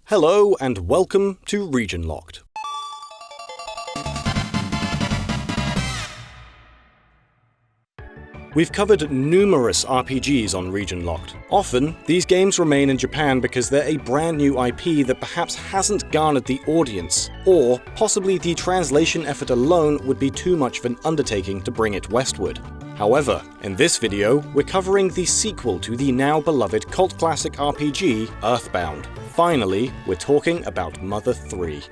Hello and welcome to Region Locked. We've covered numerous RPGs on Region Locked. Often, these games remain in Japan because they're a brand new IP that perhaps hasn't garnered the audience, or possibly the translation effort alone would be too much of an undertaking to bring it westward. However, in this video, we're covering the sequel to the now beloved cult classic RPG, Earthbound. Finally, we're talking about Mother 3.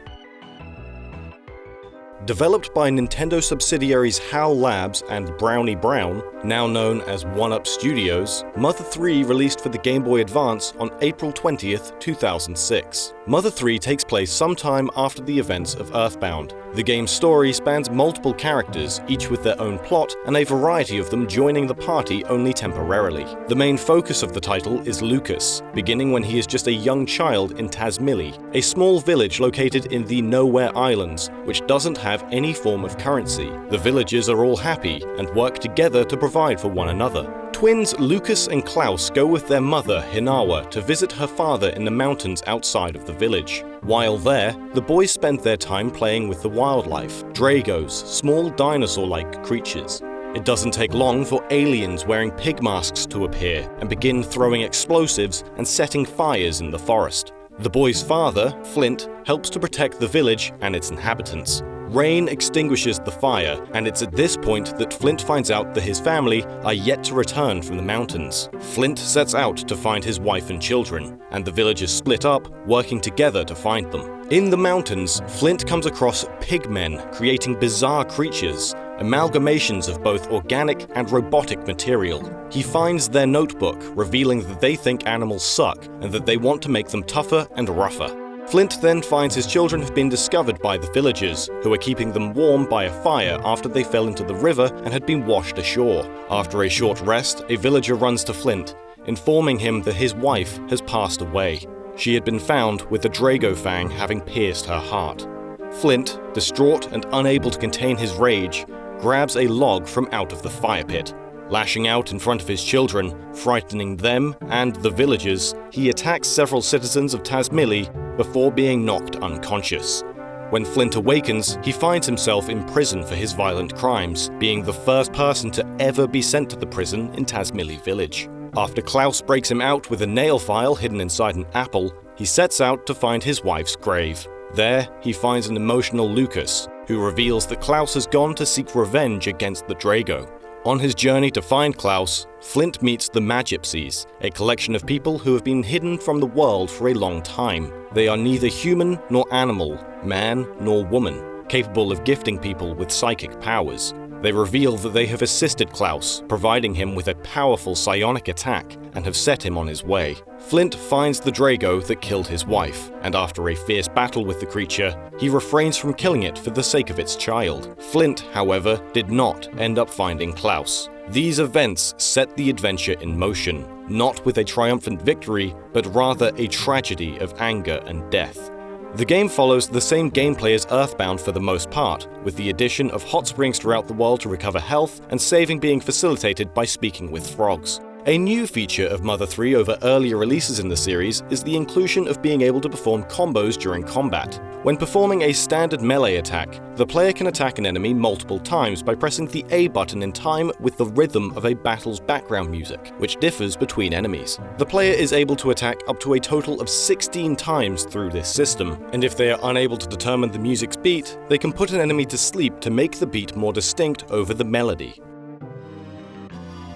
Developed by Nintendo subsidiaries HAL Labs and Brownie Brown, now known as 1UP Studios, Mother 3 released for the Game Boy Advance on April 20th, 2006. Mother 3 takes place sometime after the events of Earthbound. The game's story spans multiple characters, each with their own plot, and a variety of them joining the party only temporarily. The main focus of the title is Lucas, beginning when he is just a young child in Tazmily, a small village located in the Nowhere Islands, which doesn't have any form of currency. The villagers are all happy and work together to provide for one another. Twins Lucas and Claus go with their mother, Hinawa, to visit her father in the mountains outside of the village. While there, the boys spend their time playing with the wildlife, dragos, small dinosaur-like creatures. It doesn't take long for aliens wearing pig masks to appear and begin throwing explosives and setting fires in the forest. The boys' father, Flint, helps to protect the village and its inhabitants. Rain extinguishes the fire, and it's at this point that Flint finds out that his family are yet to return from the mountains. Flint sets out to find his wife and children, and the villagers split up, working together to find them. In the mountains, Flint comes across pigmen, creating bizarre creatures, amalgamations of both organic and robotic material. He finds their notebook, revealing that they think animals suck, and that they want to make them tougher and rougher. Flint then finds his children have been discovered by the villagers, who are keeping them warm by a fire after they fell into the river and had been washed ashore. After a short rest, a villager runs to Flint, informing him that his wife has passed away. She had been found with a Drago fang having pierced her heart. Flint, distraught and unable to contain his rage, grabs a log from out of the fire pit. Lashing out in front of his children, frightening them and the villagers, he attacks several citizens of Tazmily before being knocked unconscious. When Flint awakens, he finds himself in prison for his violent crimes, being the first person to ever be sent to the prison in Tazmily village. After Claus breaks him out with a nail file hidden inside an apple, he sets out to find his wife's grave. There, he finds an emotional Lucas, who reveals that Claus has gone to seek revenge against the Drago. On his journey to find Claus, Flint meets the Magypsies, a collection of people who have been hidden from the world for a long time. They are neither human nor animal, man nor woman, capable of gifting people with psychic powers. They reveal that they have assisted Claus, providing him with a powerful psionic attack, and have set him on his way. Flint finds the Drago that killed his wife, and after a fierce battle with the creature, he refrains from killing it for the sake of its child. Flint, however, did not end up finding Claus. These events set the adventure in motion, not with a triumphant victory, but rather a tragedy of anger and death. The game follows the same gameplay as Earthbound for the most part, with the addition of hot springs throughout the world to recover health, and saving being facilitated by speaking with frogs. A new feature of Mother 3 over earlier releases in the series is the inclusion of being able to perform combos during combat. When performing a standard melee attack, the player can attack an enemy multiple times by pressing the A button in time with the rhythm of a battle's background music, which differs between enemies. The player is able to attack up to a total of 16 times through this system, and if they are unable to determine the music's beat, they can put an enemy to sleep to make the beat more distinct over the melody.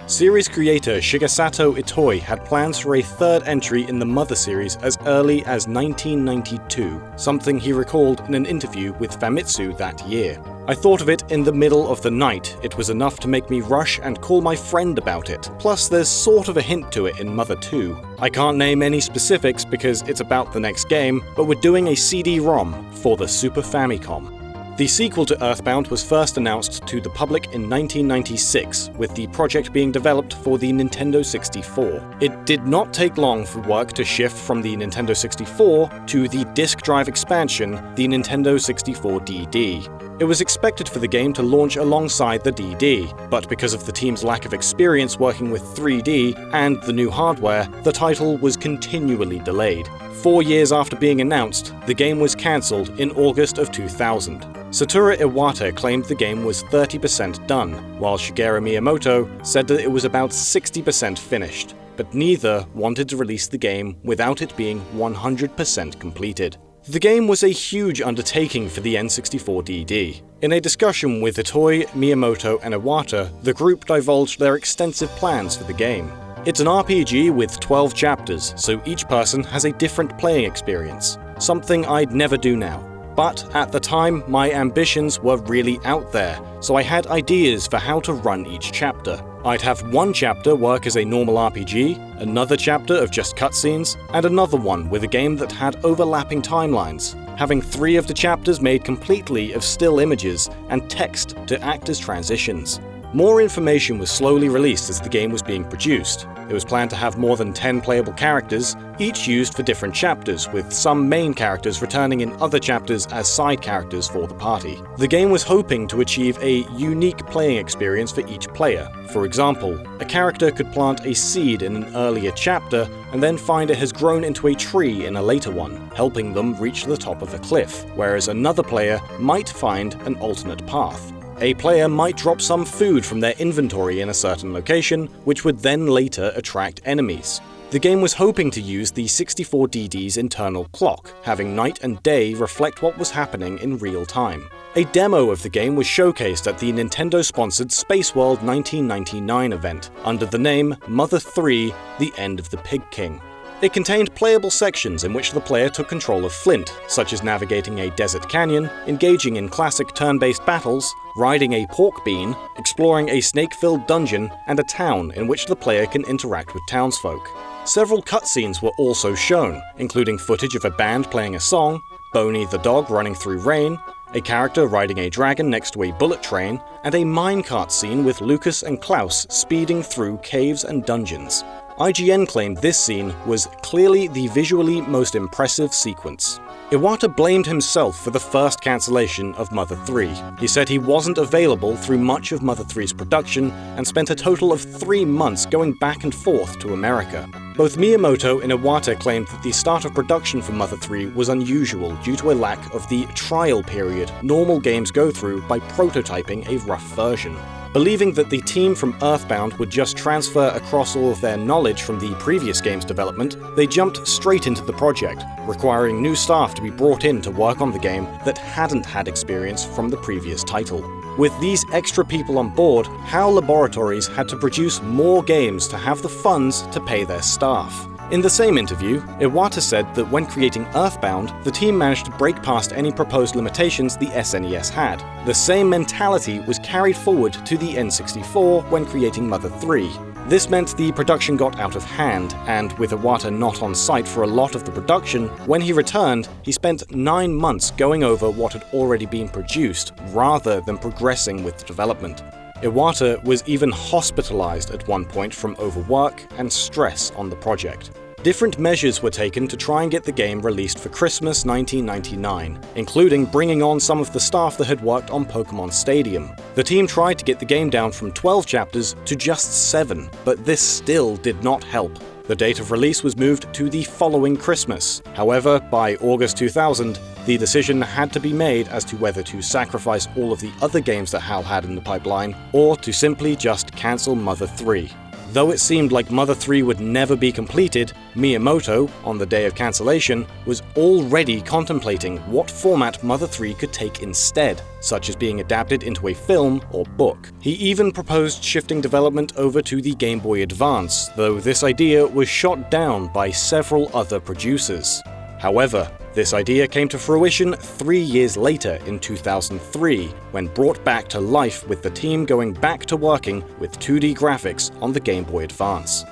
Series creator Shigesato Itoi had plans for a third entry in the Mother series as early as 1992, something he recalled in an interview with Famitsu that year. "I thought of it in the middle of the night. It was enough to make me rush and call my friend about it. Plus, there's sort of a hint to it in Mother 2. I can't name any specifics because it's about the next game, but we're doing a CD-ROM for the Super Famicom." The sequel to Earthbound was first announced to the public in 1996, with the project being developed for the Nintendo 64. It did not take long for work to shift from the Nintendo 64 to the disk drive expansion, the Nintendo 64 DD. It was expected for the game to launch alongside the DD, but because of the team's lack of experience working with 3D and the new hardware, the title was continually delayed. 4 years after being announced, the game was cancelled in August of 2000. Satoru Iwata claimed the game was 30% done, while Shigeru Miyamoto said that it was about 60% finished, but neither wanted to release the game without it being 100% completed. The game was a huge undertaking for the N64DD. In a discussion with Itoi, Miyamoto, and Iwata, the group divulged their extensive plans for the game. It's an RPG with 12 chapters, so each person has a different playing experience, something I'd never do now. But at the time, my ambitions were really out there, so I had ideas for how to run each chapter. I'd have one chapter work as a normal RPG, another chapter of just cutscenes, and another one with a game that had overlapping timelines, having 3 of the chapters made completely of still images and text to act as transitions. More information was slowly released as the game was being produced. It was planned to have more than 10 playable characters, each used for different chapters, with some main characters returning in other chapters as side characters for the party. The game was hoping to achieve a unique playing experience for each player. For example, a character could plant a seed in an earlier chapter and then find it has grown into a tree in a later one, helping them reach the top of a cliff, whereas another player might find an alternate path. A player might drop some food from their inventory in a certain location, which would then later attract enemies. The game was hoping to use the 64DD's internal clock, having night and day reflect what was happening in real time. A demo of the game was showcased at the Nintendo-sponsored Space World 1999 event, under the name Mother 3: The End of the Pig King. It contained playable sections in which the player took control of Flint, such as navigating a desert canyon, engaging in classic turn-based battles, riding a pork bean, exploring a snake-filled dungeon, and a town in which the player can interact with townsfolk. Several cutscenes were also shown, including footage of a band playing a song, Boney the dog running through rain, a character riding a dragon next to a bullet train, and a minecart scene with Lucas and Claus speeding through caves and dungeons. IGN claimed this scene was clearly the visually most impressive sequence. Iwata blamed himself for the first cancellation of Mother 3. He said he wasn't available through much of Mother 3's production and spent a total of 3 months going back and forth to America. Both Miyamoto and Iwata claimed that the start of production for Mother 3 was unusual due to a lack of the trial period normal games go through by prototyping a rough version. Believing that the team from Earthbound would just transfer across all of their knowledge from the previous game's development, they jumped straight into the project, requiring new staff to be brought in to work on the game that hadn't had experience from the previous title. With these extra people on board, HAL Laboratories had to produce more games to have the funds to pay their staff. In the same interview, Iwata said that when creating Earthbound, the team managed to break past any proposed limitations the SNES had. The same mentality was carried forward to the N64 when creating Mother 3. This meant the production got out of hand, and with Iwata not on site for a lot of the production, when he returned, he spent 9 months going over what had already been produced, rather than progressing with the development. Iwata was even hospitalized at one point from overwork and stress on the project. Different measures were taken to try and get the game released for Christmas 1999, including bringing on some of the staff that had worked on Pokémon Stadium. The team tried to get the game down from 12 chapters to just 7, but this still did not help. The date of release was moved to the following Christmas. However, by August 2000, the decision had to be made as to whether to sacrifice all of the other games that HAL had in the pipeline, or to simply just cancel Mother 3. Though it seemed like Mother 3 would never be completed, Miyamoto, on the day of cancellation, was already contemplating what format Mother 3 could take instead, such as being adapted into a film or book. He even proposed shifting development over to the Game Boy Advance, though this idea was shot down by several other producers. However, this idea came to fruition 3 years later in 2003, when brought back to life with the team going back to working with 2D graphics on the Game Boy Advance.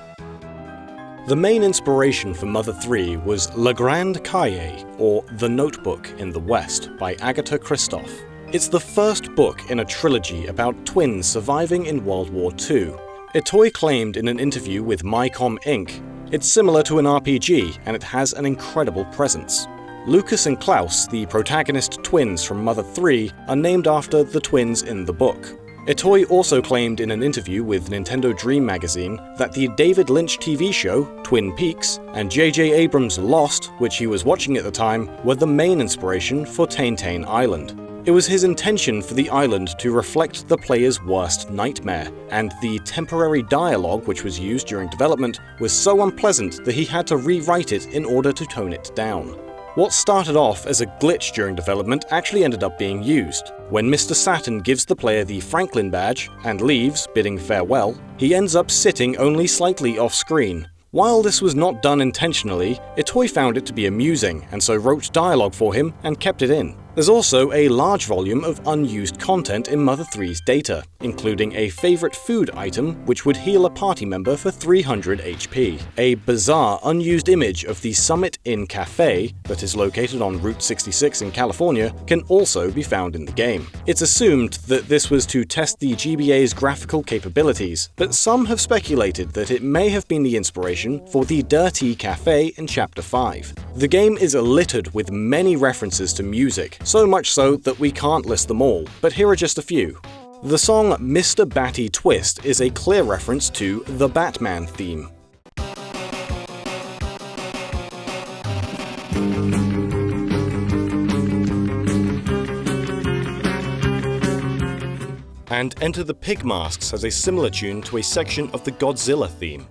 The main inspiration for Mother 3 was Le Grand Cahier, or The Notebook in the West, by Agatha Christophe. It's the first book in a trilogy about twins surviving in World War II. Itoi claimed in an interview with MyCom Inc., "It's similar to an RPG, and it has an incredible presence." Lucas and Claus, the protagonist twins from Mother 3, are named after the twins in the book. Itoi also claimed in an interview with Nintendo Dream magazine that the David Lynch TV show, Twin Peaks, and J.J. Abrams' Lost, which he was watching at the time, were the main inspiration for Tain Island. It was his intention for the island to reflect the player's worst nightmare, and the temporary dialogue which was used during development was so unpleasant that he had to rewrite it in order to tone it down. What started off as a glitch during development actually ended up being used. When Mr. Saturn gives the player the Franklin badge and leaves, bidding farewell, he ends up sitting only slightly off-screen. While this was not done intentionally, Itoi found it to be amusing, and so wrote dialogue for him and kept it in. There's also a large volume of unused content in Mother 3's data, including a favorite food item which would heal a party member for 300 HP. A bizarre unused image of the Summit Inn Cafe, that is located on Route 66 in California, can also be found in the game. It's assumed that this was to test the GBA's graphical capabilities, but some have speculated that it may have been the inspiration for the Dirty Cafe in Chapter 5. The game is littered with many references to music, so much so that we can't list them all, but here are just a few. The song Mr. Batty Twist is a clear reference to the Batman theme. And Enter the Pig Masks has a similar tune to a section of the Godzilla theme.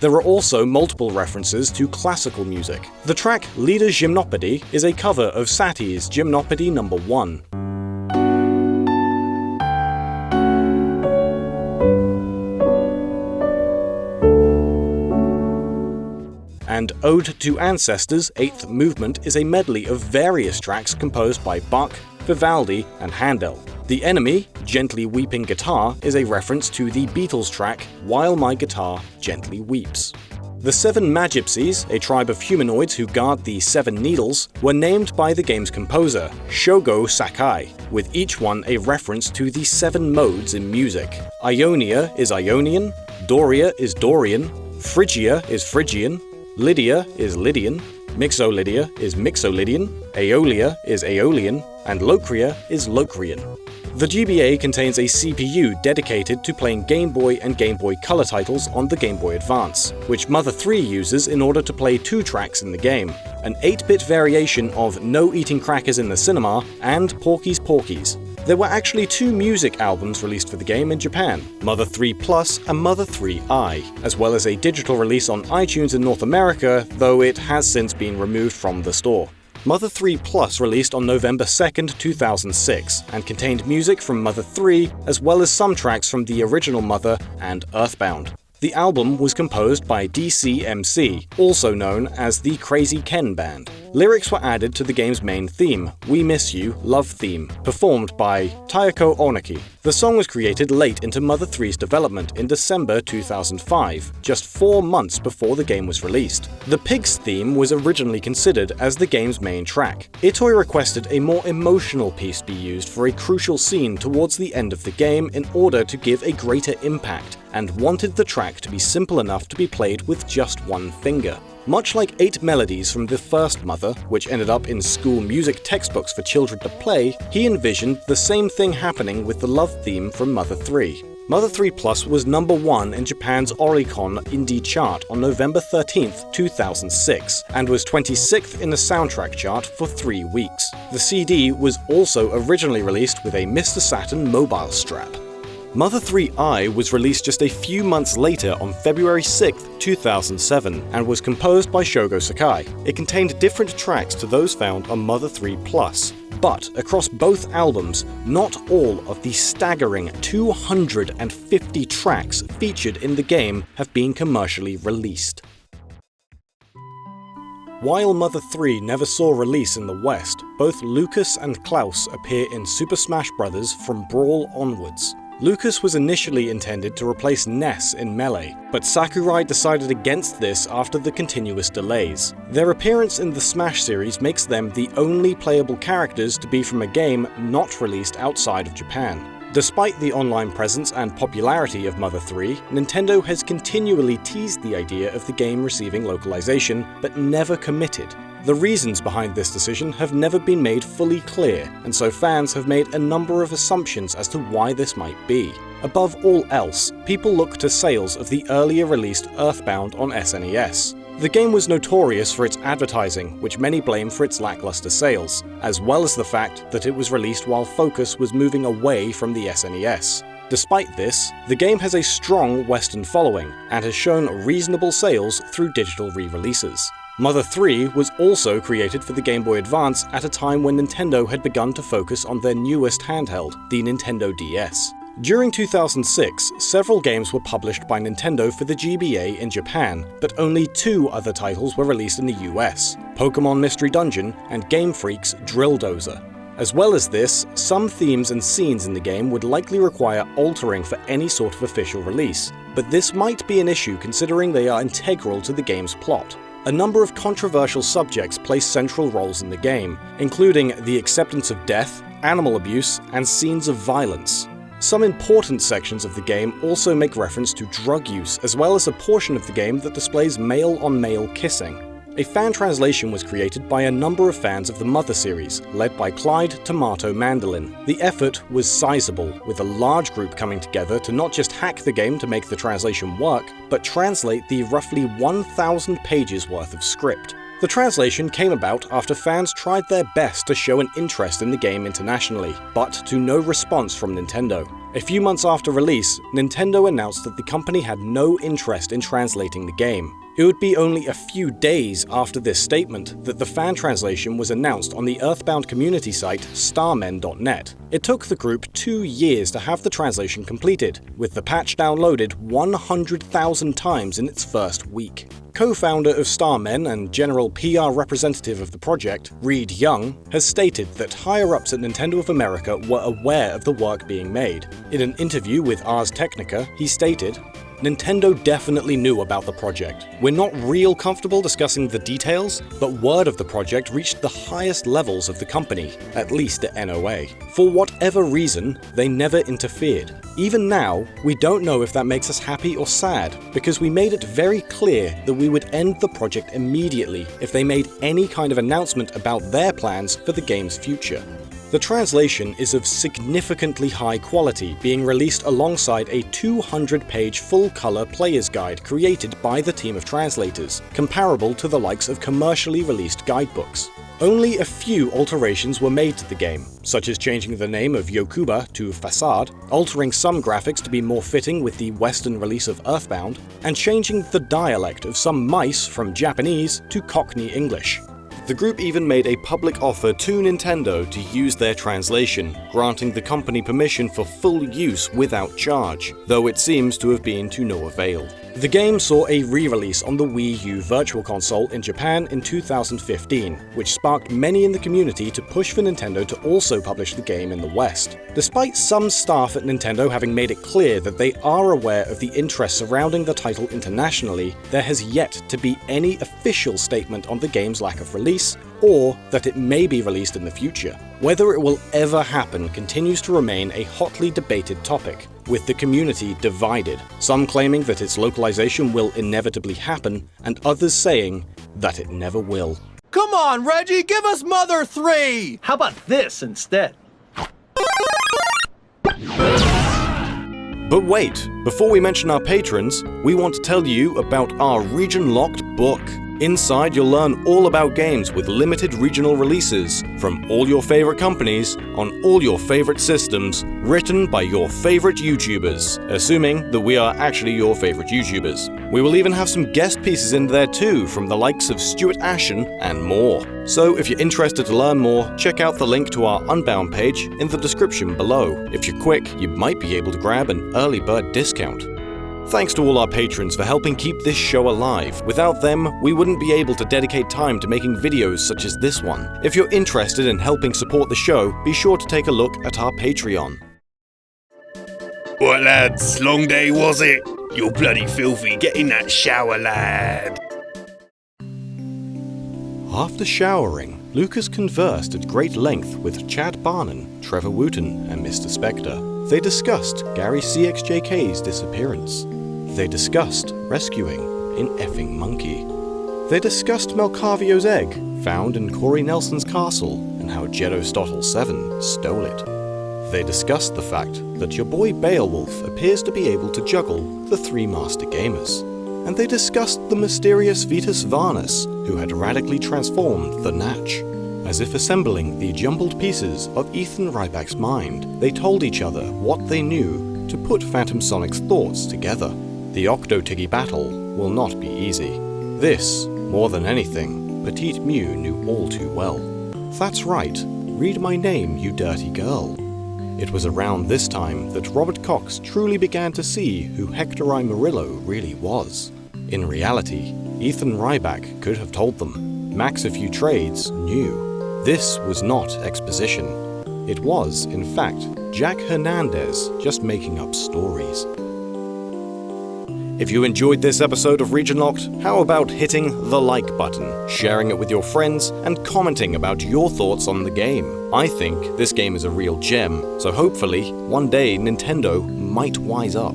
There are also multiple references to classical music. The track Lieder Gymnopédie is a cover of Satie's Gymnopédie No. 1. And Ode to Ancestors' 8th movement is a medley of various tracks composed by Bach, Vivaldi, and Handel. The enemy, Gently Weeping Guitar, is a reference to the Beatles track While My Guitar Gently Weeps. The 7 Magypsies, a tribe of humanoids who guard the 7 needles, were named by the game's composer, Shogo Sakai, with each one a reference to the 7 modes in music. Ionia is Ionian, Doria is Dorian, Phrygia is Phrygian, Lydia is Lydian, Mixolydia is Mixolydian, Aeolia is Aeolian, and Locria is Locrian. The GBA contains a CPU dedicated to playing Game Boy and Game Boy Color titles on the Game Boy Advance, which Mother 3 uses in order to play 2 tracks in the game, an 8-bit variation of No Eating Crackers in the Cinema and Porky's Porkies. There were actually 2 music albums released for the game in Japan, Mother 3 Plus and Mother 3i, as well as a digital release on iTunes in North America, though it has since been removed from the store. Mother 3 Plus released on November 2nd, 2006, and contained music from Mother 3, as well as some tracks from the original Mother and Earthbound. The album was composed by DCMC, also known as the Crazy Ken Band. Lyrics were added to the game's main theme, We Miss You, Love Theme, performed by Taeko Onaki. The song was created late into Mother 3's development in December 2005, just 4 months before the game was released. The Pigs theme was originally considered as the game's main track. Itoi requested a more emotional piece be used for a crucial scene towards the end of the game in order to give a greater impact, and wanted the track to be simple enough to be played with just one finger. Much like 8 melodies from the first Mother, which ended up in school music textbooks for children to play, he envisioned the same thing happening with the love theme from Mother 3. Mother 3 Plus was number 1 in Japan's Oricon Indie chart on November 13th, 2006, and was 26th in the soundtrack chart for 3 weeks. The CD was also originally released with a Mr. Saturn mobile strap. Mother 3i was released just a few months later on February 6, 2007, and was composed by Shogo Sakai. It contained different tracks to those found on Mother 3 Plus, but across both albums, not all of the staggering 250 tracks featured in the game have been commercially released. While Mother 3 never saw release in the West, both Lucas and Claus appear in Super Smash Bros from Brawl onwards. Lucas was initially intended to replace Ness in Melee, but Sakurai decided against this after the continuous delays. Their appearance in the Smash series makes them the only playable characters to be from a game not released outside of Japan. Despite the online presence and popularity of Mother 3, Nintendo has continually teased the idea of the game receiving localization, but never committed. The reasons behind this decision have never been made fully clear, and so fans have made a number of assumptions as to why this might be. Above all else, people look to sales of the earlier released Earthbound on SNES. The game was notorious for its advertising, which many blame for its lackluster sales, as well as the fact that it was released while focus was moving away from the SNES. Despite this, the game has a strong Western following, and has shown reasonable sales through digital re-releases. Mother 3 was also created for the Game Boy Advance at a time when Nintendo had begun to focus on their newest handheld, the Nintendo DS. During 2006, several games were published by Nintendo for the GBA in Japan, but only 2 other titles were released in the US, Pokémon Mystery Dungeon and Game Freak's Drill Dozer. As well as this, some themes and scenes in the game would likely require altering for any sort of official release, but this might be an issue considering they are integral to the game's plot. A number of controversial subjects play central roles in the game, including the acceptance of death, animal abuse, and scenes of violence. Some important sections of the game also make reference to drug use, as well as a portion of the game that displays male-on-male kissing. A fan translation was created by a number of fans of the Mother series, led by Clyde Tomato Mandolin. The effort was sizable, with a large group coming together to not just hack the game to make the translation work, but translate the roughly 1,000 pages worth of script. The translation came about after fans tried their best to show an interest in the game internationally, but to no response from Nintendo. A few months after release, Nintendo announced that the company had no interest in translating the game. It would be only a few days after this statement that the fan translation was announced on the Earthbound community site starmen.net. It took the group 2 years to have the translation completed, with the patch downloaded 100,000 times in its first week. Co-founder of Starmen and general PR representative of the project, Reed Young, has stated that higher-ups at Nintendo of America were aware of the work being made. In an interview with Ars Technica, he stated, "Nintendo definitely knew about the project. We're not real comfortable discussing the details, but word of the project reached the highest levels of the company, at least at NOA. For whatever reason, they never interfered. Even now, we don't know if that makes us happy or sad, because we made it very clear that we would end the project immediately if they made any kind of announcement about their plans for the game's future." The translation is of significantly high quality, being released alongside a 200-page full-color player's guide created by the team of translators, comparable to the likes of commercially released guidebooks. Only a few alterations were made to the game, such as changing the name of Yokuba to Facade, altering some graphics to be more fitting with the Western release of Earthbound, and changing the dialect of some mice from Japanese to Cockney English. The group even made a public offer to Nintendo to use their translation, granting the company permission for full use without charge, though it seems to have been to no avail. The game saw a re-release on the Wii U Virtual Console in Japan in 2015, which sparked many in the community to push for Nintendo to also publish the game in the West. Despite some staff at Nintendo having made it clear that they are aware of the interest surrounding the title internationally, there has yet to be any official statement on the game's lack of release, or that it may be released in the future. Whether it will ever happen continues to remain a hotly debated topic, with the community divided, some claiming that its localization will inevitably happen, and others saying that it never will. Come on, Reggie, give us Mother 3! How about this instead? But wait, before we mention our patrons, we want to tell you about our region-locked book. Inside, you'll learn all about games with limited regional releases from all your favorite companies on all your favorite systems, written by your favorite YouTubers, assuming that we are actually your favorite YouTubers. We will even have some guest pieces in there too, from the likes of Stuart Ashen and more. So if you're interested to learn more, check out the link to our Unbound page in the description below. If you're quick, you might be able to grab an early bird discount. Thanks to all our patrons for helping keep this show alive. Without them, we wouldn't be able to dedicate time to making videos such as this one. If you're interested in helping support the show, be sure to take a look at our Patreon. What, lads? Long day, was it? You're bloody filthy. Get in that shower, lad. After showering, Lucas conversed at great length with Chad Barnon, Trevor Wooten, and Mr. Spectre. They discussed Gary CXJK's disappearance. They discussed rescuing an effing monkey. They discussed Malcavio's egg, found in Corey Nelson's castle, and how Jedostotl 7 stole it. They discussed the fact that your boy Beowulf appears to be able to juggle the three master gamers. And they discussed the mysterious Vitus Varnus, who had radically transformed the Natch. As if assembling the jumbled pieces of Ethan Ryback's mind, they told each other what they knew to put Phantom Sonic's thoughts together. The Octotiggy battle will not be easy. This, more than anything, Petite Mew knew all too well. That's right, read my name, you dirty girl. It was around this time that Robert Cox truly began to see who Hector I. Murillo really was. In reality, Ethan Ryback could have told them. Max A Few Trades knew. This was not exposition. It was, in fact, Jack Hernandez just making up stories. If you enjoyed this episode of Region Locked, how about hitting the like button, sharing it with your friends, and commenting about your thoughts on the game? I think this game is a real gem, so hopefully, one day Nintendo might wise up.